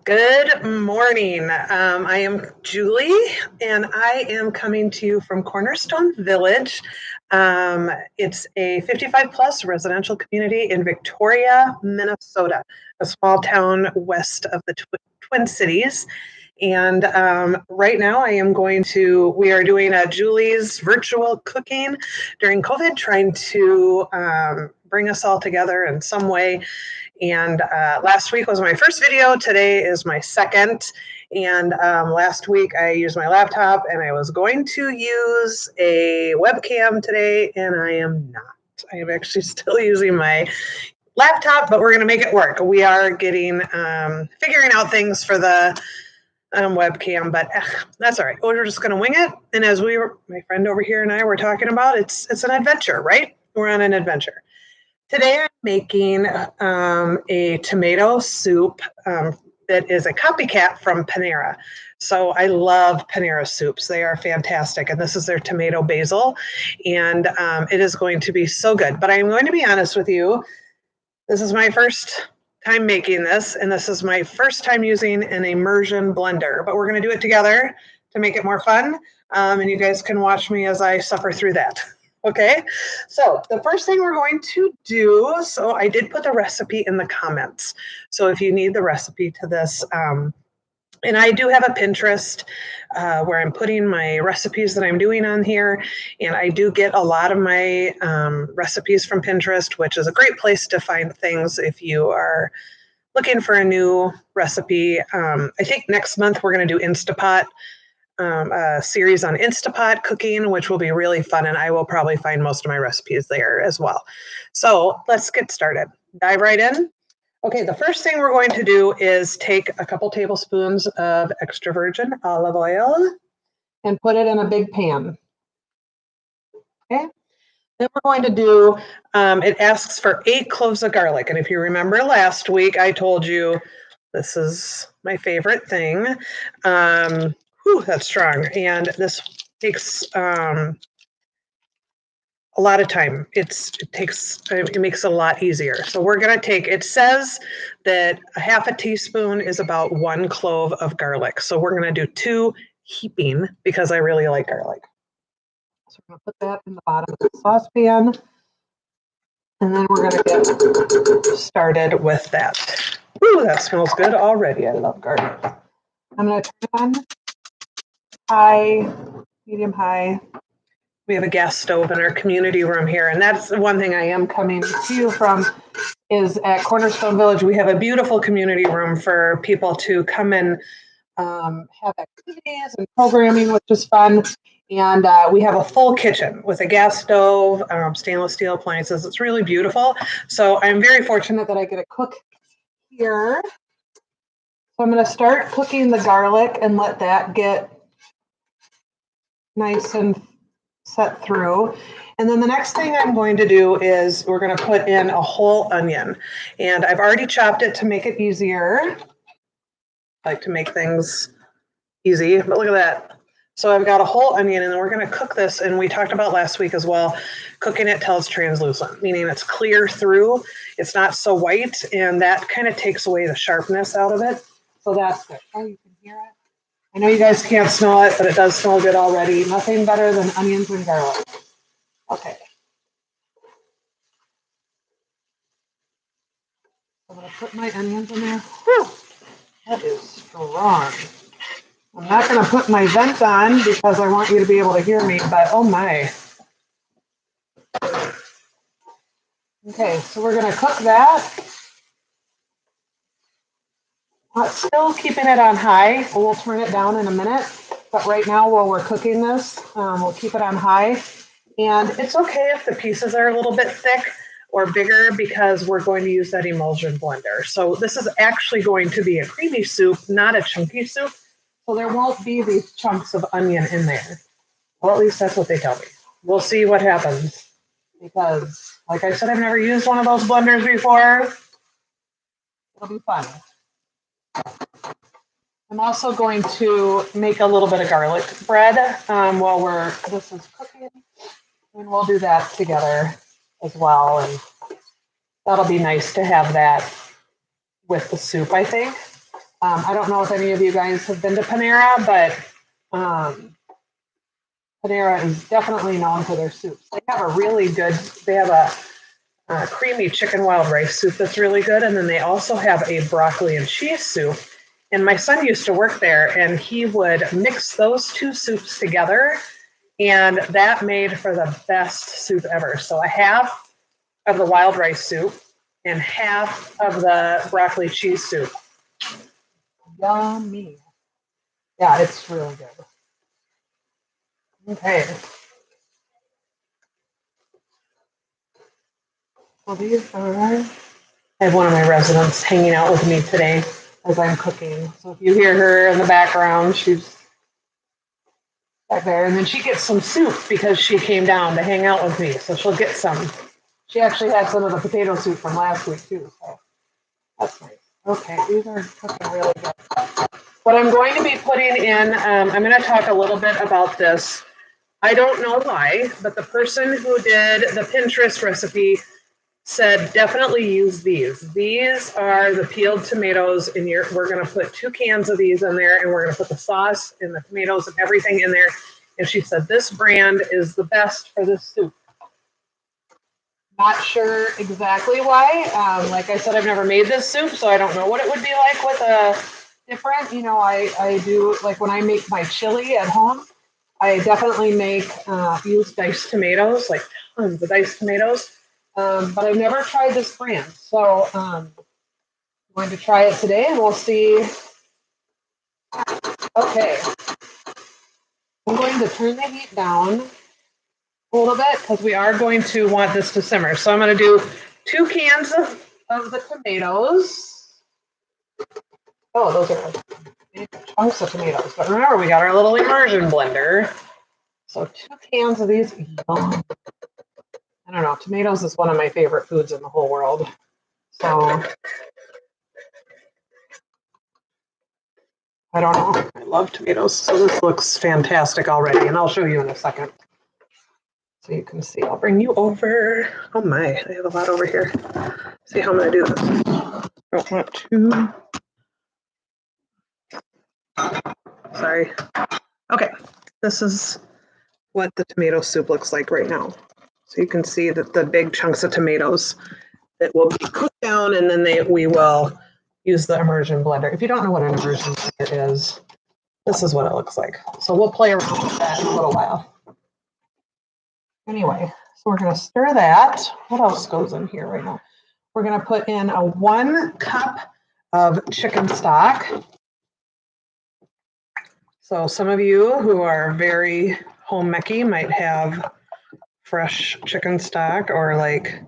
Good morning. I am Julie, and I am coming to you from Cornerstone Village. It's a 55 plus residential community in Victoria, Minnesota, a small town west of the Twin Cities. And right now we are doing a Julie's virtual cooking during COVID, trying to bring us all together in some way. And last week was my first video. Today is my second. And last week I used my laptop and I was going to use a webcam today, and I am not. I am actually still using my laptop, but we're going to make it work. We are getting, figuring out things for the webcam, but that's all right. We're just going to wing it. And as my friend over here and I were talking about, it's an adventure, right? We're on an adventure. Today I'm making a tomato soup that is a copycat from Panera. So I love Panera soups. They are fantastic. And this is their tomato basil. And it is going to be so good. But I'm going to be honest with you. This is my first time making this. And this is my first time using an immersion blender. But we're going to do it together to make it more fun. And you guys can watch me as I suffer through that. Okay, so the first thing we're going to do, so I did put the recipe in the comments. So if you need the recipe to this, and I do have a Pinterest where I'm putting my recipes that I'm doing on here. And I do get a lot of my recipes from Pinterest, which is a great place to find things if you are looking for a new recipe. I think next month we're going to do Instapot. A series on Instapot cooking, which will be really fun, and I will probably find most of my recipes there as well. So let's get started. Dive right in. Okay, the first thing we're going to do is take a couple tablespoons of extra virgin olive oil and put it in a big pan. Okay. Then we're going to do, it asks for 8 cloves of garlic. And if you remember last week, I told you this is my favorite thing. That's strong. And this takes a lot of time. It makes it a lot easier. So we're going to take, it says that a half a teaspoon is about 1 clove of garlic. So we're going to do 2 heaping because I really like garlic. So we're going to put that in the bottom of the saucepan. And then we're going to get started with that. Ooh, that smells good already. I love garlic. I'm going to turn it on high, medium high. We have a gas stove in our community room here. And that's the one thing I am coming to you from is at Cornerstone Village. We have a beautiful community room for people to come and have activities and programming, which is fun. And we have a full kitchen with a gas stove, stainless steel appliances. It's really beautiful. So I'm very fortunate that I get to cook here. So I'm going to start cooking the garlic and let that get nice and set through. And then the next thing I'm going to do is we're going to put in a whole onion. And I've already chopped it to make it easier. I like to make things easy, but look at that. So I've got a whole onion, and then we're going to cook this. And we talked about last week as well, cooking it till it's translucent, meaning it's clear through. It's not so white, and that kind of takes away the sharpness out of it. So that's good. Oh, you can hear it? I know you guys can't smell it, but it does smell good already. Nothing better than onions and garlic. Okay. I'm going to put my onions in there. Whew, that is strong. I'm not going to put my vent on because I want you to be able to hear me, but oh my. Okay, so we're going to cook that. Still keeping it on high. We'll turn it down in a minute. But right now, while we're cooking this, we'll keep it on high. And it's okay if the pieces are a little bit thick or bigger because we're going to use that emulsion blender. So this is actually going to be a creamy soup, not a chunky soup. So there won't be these chunks of onion in there. Well, at least that's what they tell me. We'll see what happens. Because, like I said, I've never used one of those blenders before. It'll be fun. I'm also going to make a little bit of garlic bread while this is cooking. And we'll do that together as well. And that'll be nice to have that with the soup, I think. I don't know if any of you guys have been to Panera, but Panera is definitely known for their soups. They have a creamy chicken wild rice soup that's really good. And then they also have a broccoli and cheese soup. And my son used to work there, and he would mix those two soups together, and that made for the best soup ever. So a half of the wild rice soup and half of the broccoli cheese soup. Yummy. Yeah, it's really good. Okay. Well, these are. I have one of my residents hanging out with me today as I'm cooking. So if you hear her in the background, she's back there. And then she gets some soup because she came down to hang out with me. So she'll get some. She actually had some of the potato soup from last week too. So that's nice. Okay, these are cooking really good. What I'm going to be putting in, I'm going to talk a little bit about this. I don't know why, but the person who did the Pinterest recipe said definitely use these. These are the peeled tomatoes, and we're going to put 2 cans of these in there, and we're going to put the sauce and the tomatoes and everything in there. And she said this brand is the best for this soup. Not sure exactly why. Like I said, I've never made this soup, so I don't know what it would be like with a different, I do, like when I make my chili at home, I definitely use diced tomatoes, like tons of diced tomatoes. But I've never tried this brand. So I'm going to try it today and we'll see. Okay. I'm going to turn the heat down a little bit because we are going to want this to simmer. So I'm going to do 2 cans of the tomatoes. Oh, those are big chunks of tomatoes. But remember, we got our little immersion blender. So 2 cans of these. Yum. I don't know. Tomatoes is one of my favorite foods in the whole world. So I don't know. I love tomatoes. So this looks fantastic already. And I'll show you in a second. So you can see. I'll bring you over. Oh my, I have a lot over here. See how I'm going to do this. Don't want to. Sorry. Okay. This is what the tomato soup looks like right now. So you can see that the big chunks of tomatoes that will be cooked down, and then we will use the immersion blender. If you don't know what an immersion blender is, this is what it looks like. So we'll play around with that in a little while. Anyway, so we're going to stir that. What else goes in here right now? We're going to put in a 1 cup of chicken stock. So some of you who are very home-maky might have fresh chicken stock or like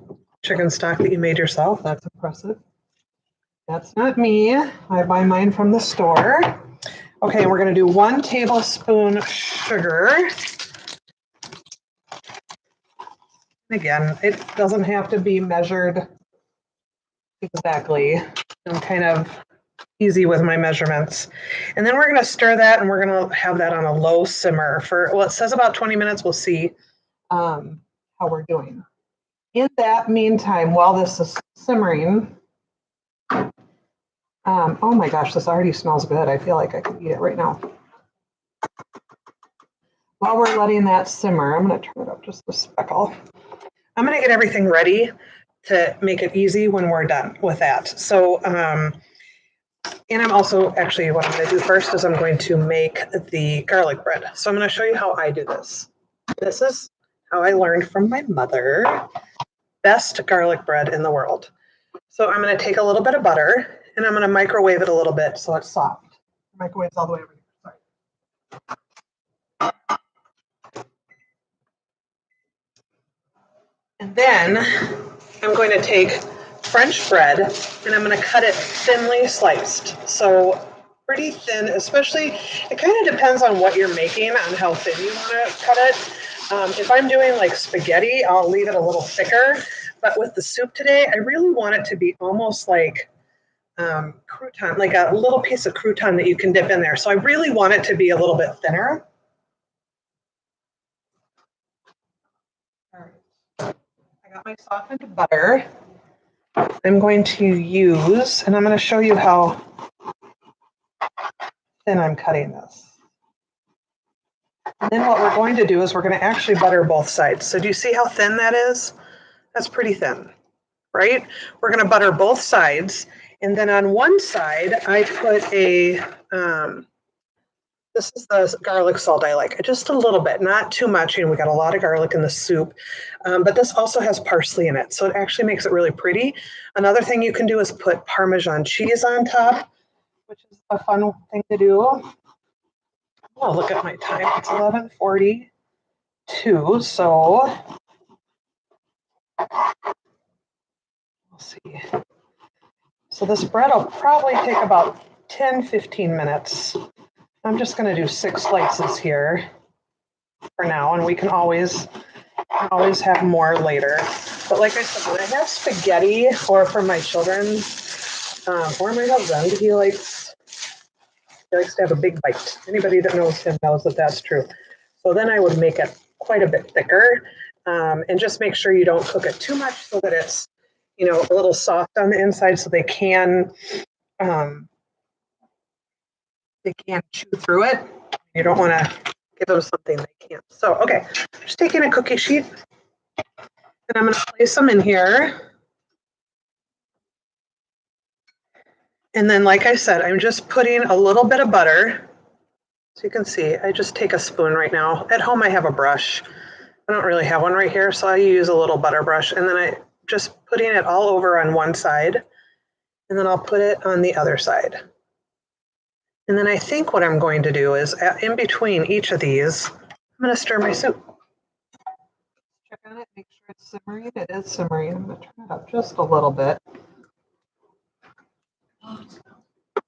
chicken stock that you made yourself. That's impressive. That's not me. I buy mine from the store. Okay, we're going to do 1 tablespoon sugar. Again, it doesn't have to be measured exactly. I'm kind of easy with my measurements. And then we're going to stir that, and we're going to have that on a low simmer for, well, it says about 20 minutes. We'll see how we're doing. In that meantime, while this is simmering, oh my gosh, this already smells good. I feel like I could eat it right now. While we're letting that simmer, I'm going to turn it up just a speckle. I'm going to get everything ready to make it easy when we're done with that. So, and I'm also, actually, what I'm going to do first is I'm going to make the garlic bread. So I'm going to show you how I do this. This is how I learned from my mother. Best garlic bread in the world. So I'm going to take a little bit of butter, and I'm going to microwave it a little bit so it's soft. Microwave's all the way over here. Sorry. And then I'm going to take French bread, and I'm going to cut it thinly sliced. So pretty thin, especially, it kind of depends on what you're making, on how thin you want to cut it. If I'm doing like spaghetti, I'll leave it a little thicker. But with the soup today, I really want it to be almost like crouton, like a little piece of crouton that you can dip in there. So I really want it to be a little bit thinner. All right. I got my softened butter. I'm going to use, and I'm going to show you how thin I'm cutting this. And then what we're going to do is we're going to actually butter both sides. So do you see how thin that is? That's pretty thin, right? We're going to butter both sides. And then on one side, I put a, this is the garlic salt I like, just a little bit, not too much. We got a lot of garlic in the soup, but this also has parsley in it. So it actually makes it really pretty. Another thing you can do is put Parmesan cheese on top, which is a fun thing to do. Oh, look at my time. It's 11:42. So we'll see. So this bread will probably take about 10-15 minutes. I'm just going to do 6 slices here for now, and we can always have more later. But like I said, when I have spaghetti or for my children or my husband, he likes to have a big bite. Anybody that knows him knows that that's true. So then I would make it quite a bit thicker, and just make sure you don't cook it too much so that it's, a little soft on the inside so they can chew through it. You don't want to give them something they can't. So, okay, just taking a cookie sheet and I'm going to place them in here. And then, like I said, I'm just putting a little bit of butter. So you can see, I just take a spoon right now. At home, I have a brush. I don't really have one right here, so I use a little butter brush. And then I just putting it all over on one side. And then I'll put it on the other side. And then I think what I'm going to do is in between each of these, I'm going to stir my soup. Check on it, make sure it's simmering. It is simmering. I'm going to turn it up just a little bit.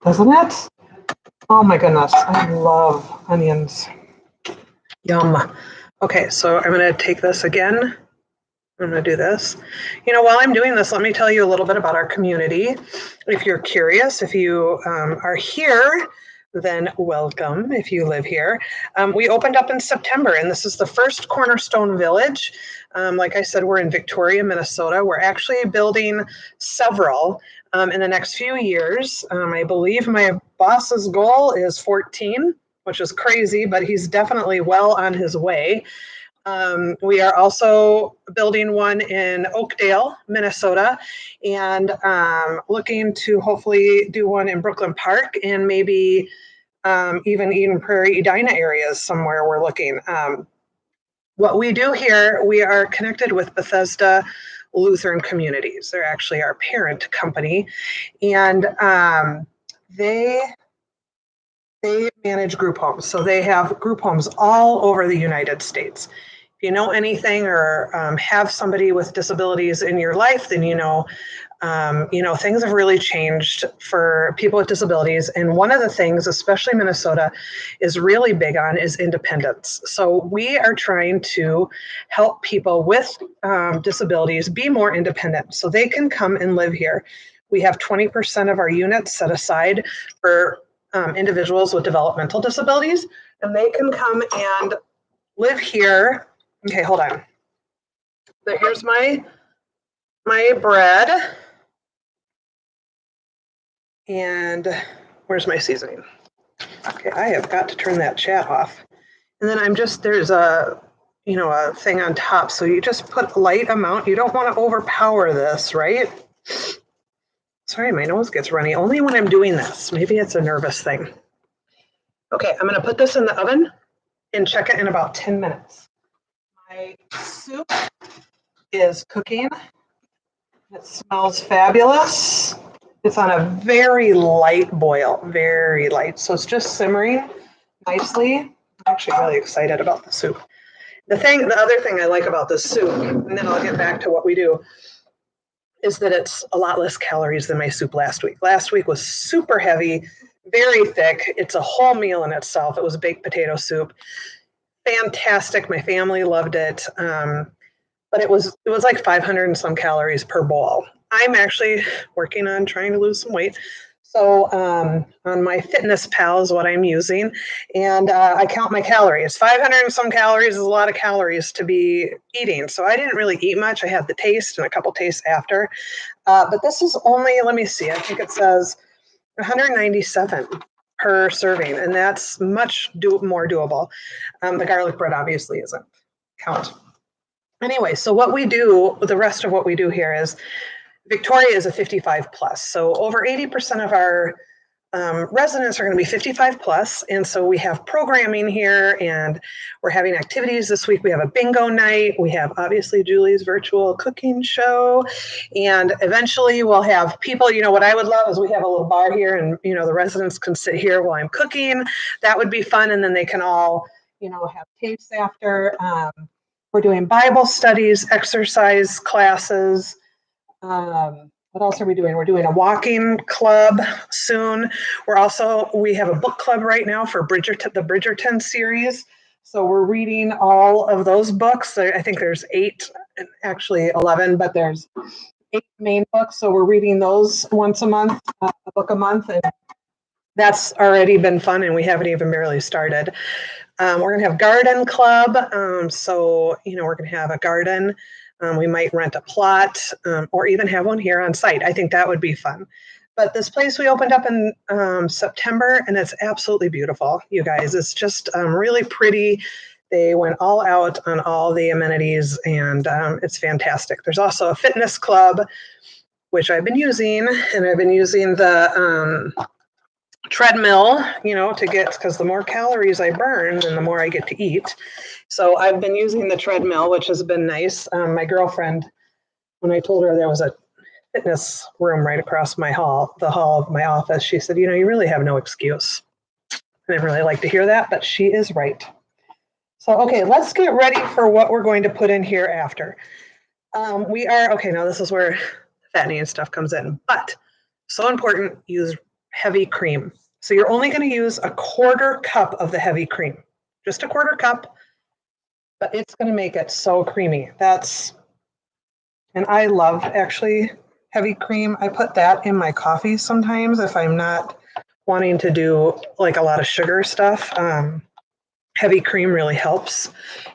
Doesn't it? Oh my goodness, I love onions. Yum. Okay, so I'm going to take this again. I'm going to do this. While I'm doing this, let me tell you a little bit about our community. If you're curious, if you are here, then welcome if you live here. We opened up in September, and this is the first Cornerstone Village. Like I said, we're in Victoria, Minnesota. We're actually building several in the next few years. I believe my boss's goal is 14, which is crazy, but he's definitely well on his way. We are also building one in Oakdale, Minnesota, and looking to hopefully do one in Brooklyn Park and maybe even Eden Prairie, Edina areas somewhere we're looking. What we do here, we are connected with Bethesda Lutheran Communities. They're actually our parent company, and they manage group homes. So they have group homes all over the United States. If you know anything or have somebody with disabilities in your life, then things have really changed for people with disabilities. And one of the things, especially Minnesota, is really big on is independence. So we are trying to help people with disabilities be more independent so they can come and live here. We have 20% of our units set aside for individuals with developmental disabilities, and they can come and live here. Okay, hold on. So here's my bread. And where's my seasoning? Okay, I have got to turn that chat off. And then there's a thing on top. So you just put a light amount. You don't want to overpower this, right? Sorry, my nose gets runny only when I'm doing this. Maybe it's a nervous thing. Okay, I'm going to put this in the oven and check it in about 10 minutes. My soup is cooking. It smells fabulous. It's on a very light boil, very light. So it's just simmering nicely. I'm actually really excited about the soup. The other thing I like about this soup, and then I'll get back to what we do, is that it's a lot less calories than my soup last week. Last week was super heavy, very thick. It's a whole meal in itself. It was baked potato soup. Fantastic. My family loved it. But it was like 500 and some calories per bowl. I'm actually working on trying to lose some weight. So on my Fitness Pal is what I'm using, and I count my calories. 500 and some calories is a lot of calories to be eating. So I didn't really eat much. I had the taste and a couple tastes after. But this is only, let me see, I think it says 197 per serving, and that's much more doable. The garlic bread obviously isn't count. Anyway, so what we do, the rest of what we do here is Victoria is a 55 plus. So over 80% of our residents are going to be 55 plus, and so we have programming here, and we're having activities this week. We have a bingo night. We have obviously Julie's virtual cooking show, and eventually we'll have people. You know, what I would love is we have a little bar here, and you know the residents can sit here while I'm cooking. That would be fun, and then they can all, you know, have tapes after. We're doing Bible studies, exercise classes. What else are we doing? We're doing a walking club soon. We have a book club right now for the Bridgerton series. So we're reading all of those books. I think there's 8, actually 11, but there's 8 main books. So we're reading those once a month, a book a month. And that's already been fun, and we haven't even barely started. We're going to have garden club. So, you know, we're going to have a garden. We might rent a plot or even have one here on site. I think that would be fun. But this place we opened up in September, and it's absolutely beautiful, you guys. It's just really pretty. They went all out on all the amenities, and it's fantastic. There's also a fitness club, which I've been using, and I've been using the treadmill, you know, because the more calories I burn, then the more I get to eat. So I've been using the treadmill, which has been nice. My girlfriend, when I told her there was a fitness room right across the hall of my office, she said, you know, you really have no excuse. I didn't really like to hear that, but she is right. So, okay, let's get ready for what we're going to put in here after. Now this is where fattening and stuff comes in, but so important, use heavy cream. So you're only going to use a 1/4 cup of the heavy cream, just a 1/4 cup, but it's going to make it so creamy. And I love actually heavy cream. I put that in my coffee sometimes if I'm not wanting to do like a lot of sugar stuff. Heavy cream really helps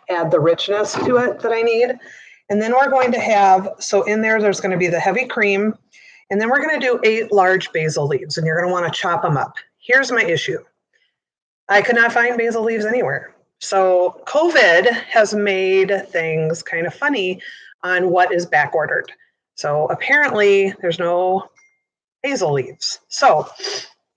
add the richness to it that I need. And then we're going to have, so in there's going to be the heavy cream, and then we're going to do 8 large basil leaves, and you're going to want to chop them up. Here's my issue. I could not find basil leaves anywhere. So COVID has made things kind of funny on what is back ordered. So apparently there's no basil leaves. So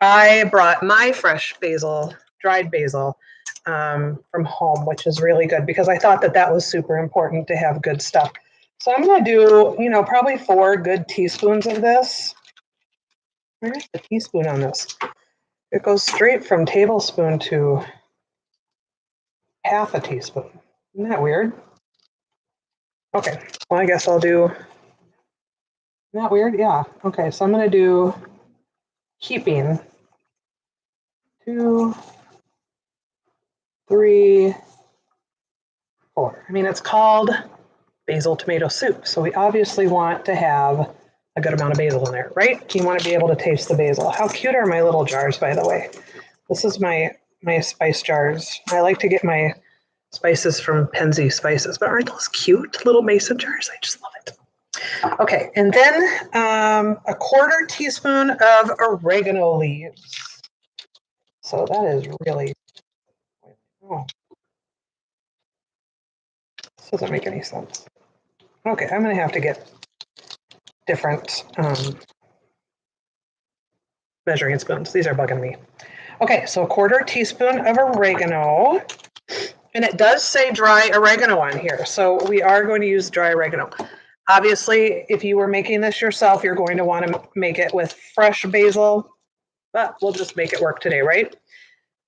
I brought my fresh basil, dried basil, from home, which is really good because I thought that was super important to have good stuff. So I'm going to do, you know, probably 4 good teaspoons of this. Where's the teaspoon on this? It goes straight from tablespoon to half a teaspoon. Isn't that weird? Okay, well, I guess I'll do, isn't that weird? Yeah. Okay, so I'm going to do heaping 2, 3, 4. I mean, it's called basil tomato soup, so we obviously want to have a good amount of basil in there, right? You want to be able to taste the basil. How cute are my little jars, by the way? This is my spice jars. I like to get my spices from Penzi Spices, but aren't those cute little mason jars? I just love it. Okay, and then a 1/4 teaspoon of oregano leaves. So that is really, oh, this doesn't make any sense. Okay, I'm going to have to get different measuring spoons. These are bugging me. Okay, so a 1/4 teaspoon of oregano. And it does say dry oregano on here, so we are going to use dry oregano. Obviously, if you were making this yourself, you're going to want to make it with fresh basil, but we'll just make it work today, right?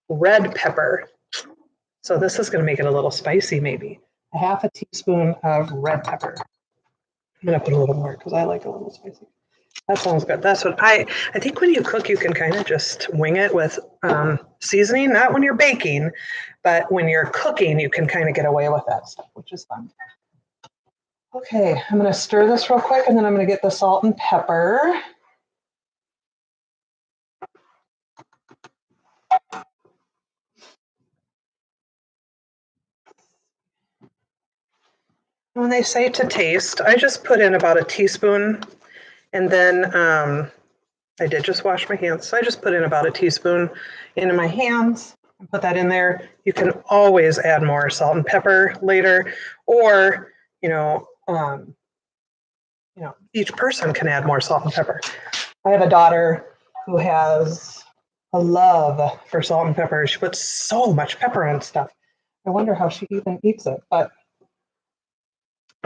Red pepper. So this is going to make it a little spicy, maybe. A 1/2 teaspoon of red pepper. I'm going to put a little more because I like a little spicy. That sounds good. That's what I think when you cook, you can kind of just wing it with seasoning, not when you're baking, but when you're cooking, you can kind of get away with that stuff, which is fun. Okay, I'm going to stir this real quick, and then I'm going to get the salt and pepper. When they say to taste, I just put in about a teaspoon, and then I did just wash my hands, so I just put in about a teaspoon into my hands and put that in there. You can always add more salt and pepper later, or each person can add more salt and pepper. I have a daughter who has a love for salt and pepper. She puts so much pepper on stuff. I wonder how she even eats it. But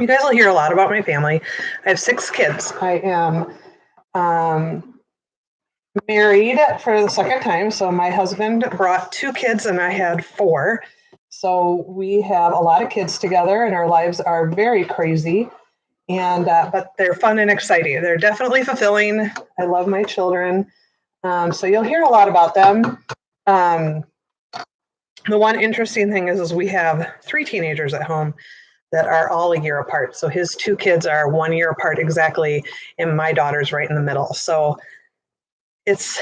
you guys will hear a lot about my family. I have 6 kids. I am married for the second time. So my husband brought 2 kids and I had 4. So we have a lot of kids together and our lives are very crazy. And but they're fun and exciting. They're definitely fulfilling. I love my children. So you'll hear a lot about them. The one interesting thing is we have 3 teenagers at home that are all a year apart. So his 2 kids are 1 year apart exactly, and my daughter's right in the middle. So it's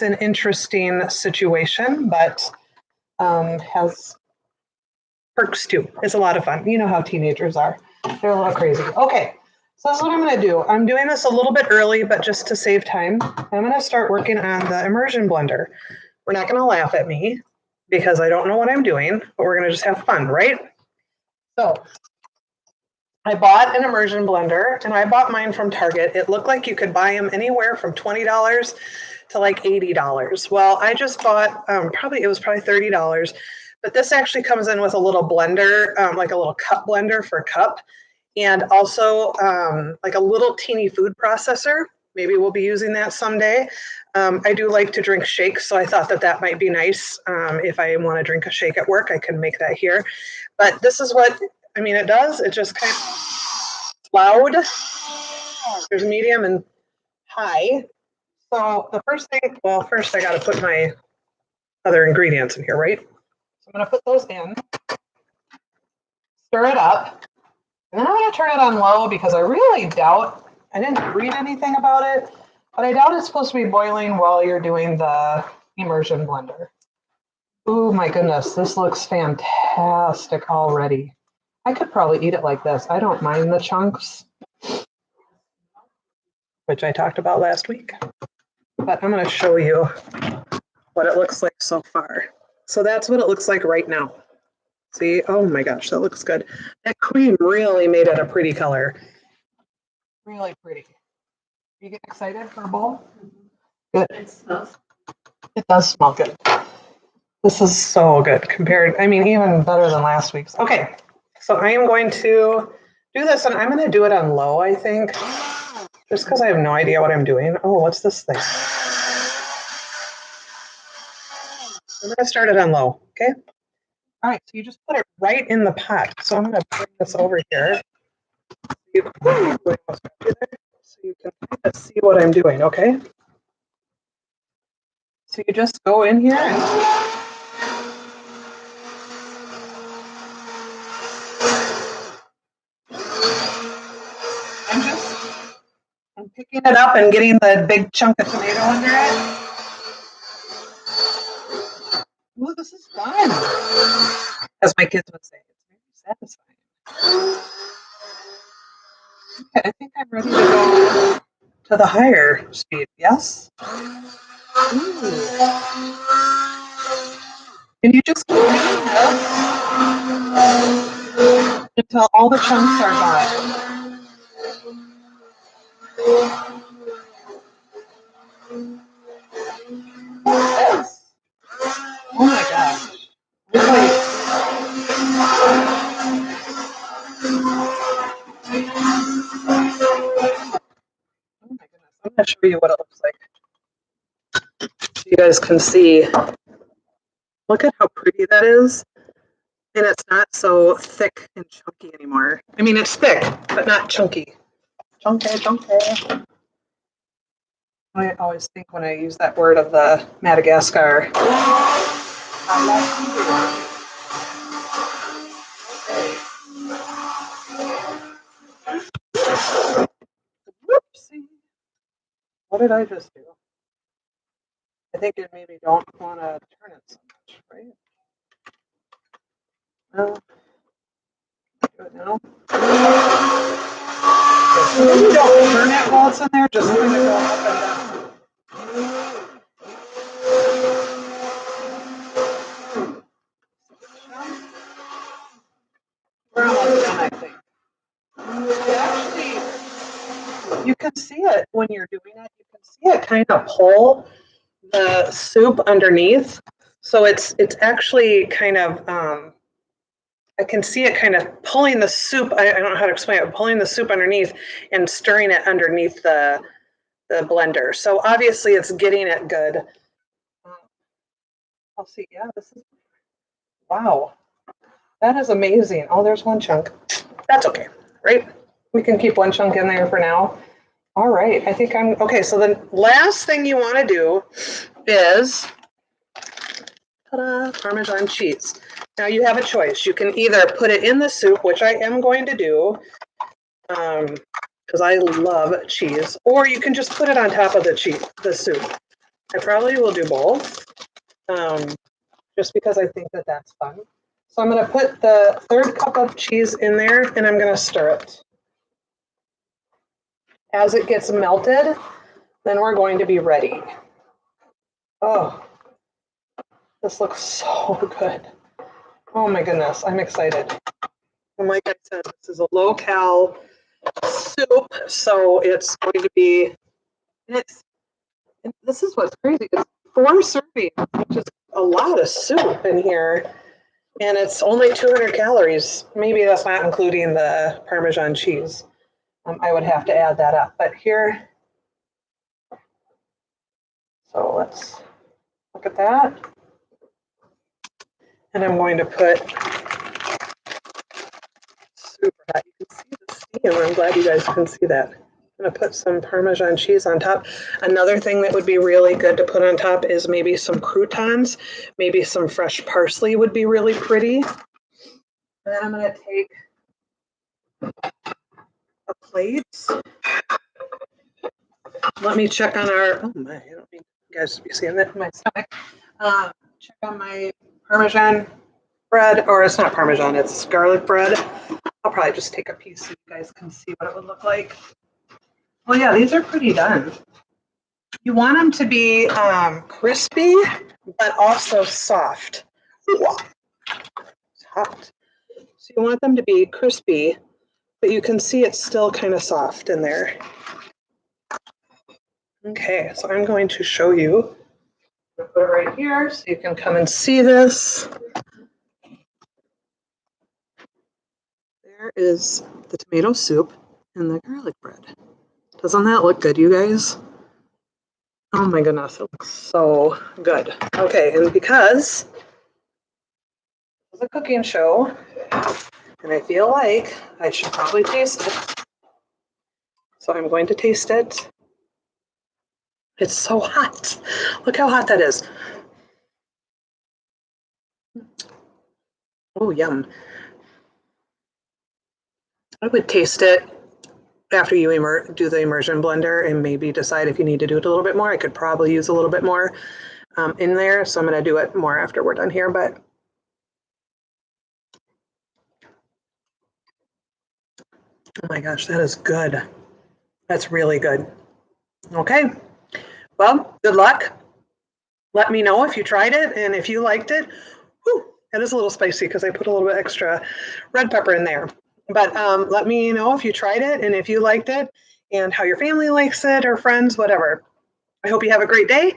an interesting situation, but has perks too. It's a lot of fun. You know how teenagers are. They're a little crazy. Okay, so that's what I'm going to do. I'm doing this a little bit early, but just to save time, I'm going to start working on the immersion blender. We're not going to laugh at me because I don't know what I'm doing, but we're going to just have fun, right? So I bought an immersion blender, and I bought mine from Target. It looked like you could buy them anywhere from $20 to like $80. Well, I just bought it was probably $30. But this actually comes in with a little blender, like a little cup blender for a cup, and also like a little teeny food processor. Maybe we'll be using that someday. I do like to drink shakes, so I thought that might be nice. If I want to drink a shake at work, I can make that here. But this is what, it does. It just kind of loud. There's medium and high. So the first thing, first I got to put my other ingredients in here, right? So I'm going to put those in, stir it up, and then I'm going to turn it on low because I really doubt, I didn't read anything about it, but I doubt it's supposed to be boiling while you're doing the immersion blender. Oh my goodness, this looks fantastic already. I could probably eat it like this. I don't mind the chunks, which I talked about last week, but I'm going to show you what it looks like so far. So that's what it looks like right now. See, oh my gosh, that looks good. That cream really made it a pretty color. Really pretty. You get excited for a bowl? Good. It does smell good. This is so good compared, even better than last week's. Okay, so I am going to do this, and I'm going to do it on low, I think, just because I have no idea what I'm doing. Oh, what's this thing? I'm going to start it on low, okay? All right, so you just put it right in the pot. So I'm going to bring this over here. So you can kind of see what I'm doing, okay? So you just go in here and I'm picking it up and getting the big chunk of tomato under it. Ooh, this is fun. As my kids would say, it's very satisfying. Okay, I think I'm ready to go to the higher speed. Yes? Ooh. And you just keep doing this until all the chunks are gone. Yes. Oh my gosh. Really. Oh my goodness. I'm going to show you what it looks like. So you guys can see. Look at how pretty that is. And it's not so thick and chunky anymore. It's thick, but not chunky. Chunky. I always think when I use that word of the Madagascar. Whoopsie. What did I just do? I think it maybe don't want to turn it so much, right? No. Do it now. Okay, so maybe don't turn it while it's in there, just kind of go up and down. see it kind of pull the soup underneath. So it's actually kind of, I can see it kind of pulling the soup. I don't know how to explain it, pulling the soup underneath and stirring it underneath the blender. So obviously it's getting it good. I'll see. Yeah, this is, wow. That is amazing. Oh, there's one chunk. That's okay, right? We can keep one chunk in there for now. All right, I think I'm, okay, so the last thing you wanna do is, ta-da, Parmesan cheese. Now you have a choice. You can either put it in the soup, which I am going to do, because I love cheese, or you can just put it on top of the soup. I probably will do both, just because I think that that's fun. So I'm gonna put the 1/3 cup of cheese in there and I'm gonna stir it. As it gets melted, then we're going to be ready. Oh, this looks so good. Oh my goodness, I'm excited. And like I said, this is a low-cal soup, so it's going to be, this is what's crazy, it's 4 servings, which is a lot of soup in here, and it's only 200 calories. Maybe that's not including the Parmesan cheese. I would have to add that up, but here, so let's look at that. And I'm going to put, super hot, you can see the steam. I'm glad you guys can see that. I'm gonna put some Parmesan cheese on top. Another thing that would be really good to put on top is maybe some croutons, maybe some fresh parsley would be really pretty. And then I'm gonna take a plate. Let me check on our, oh my, I don't need you guys to be seeing that in my stomach. Check on my Parmesan bread, or it's not Parmesan, it's garlic bread. I'll probably just take a piece so you guys can see what it would look like. Well, yeah, these are pretty done. You want them to be crispy, but also soft. It's hot. So you want them to be crispy, but you can see it's still kind of soft in there. Okay, so I'm going to show you. I'm gonna put it right here so you can come and see this. There is the tomato soup and the garlic bread. Doesn't that look good, you guys? Oh my goodness, it looks so good. Okay, and because it's a cooking show, and I feel like I should probably taste it. So I'm going to taste it. It's so hot. Look how hot that is. Oh, yum. I would taste it after you do the immersion blender and maybe decide if you need to do it a little bit more. I could probably use a little bit more in there, so I'm going to do it more after we're done here. But oh my gosh, that is good. That's really good. Okay, well, good luck. Let me know if you tried it and if you liked it. Whew, it is a little spicy because I put a little bit extra red pepper in there. But let me know if you tried it and if you liked it and how your family likes it or friends, whatever. I hope you have a great day,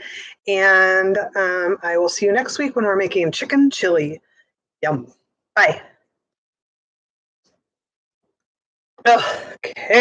and I will see you next week when we're making chicken chili. Yum. Bye. Okay.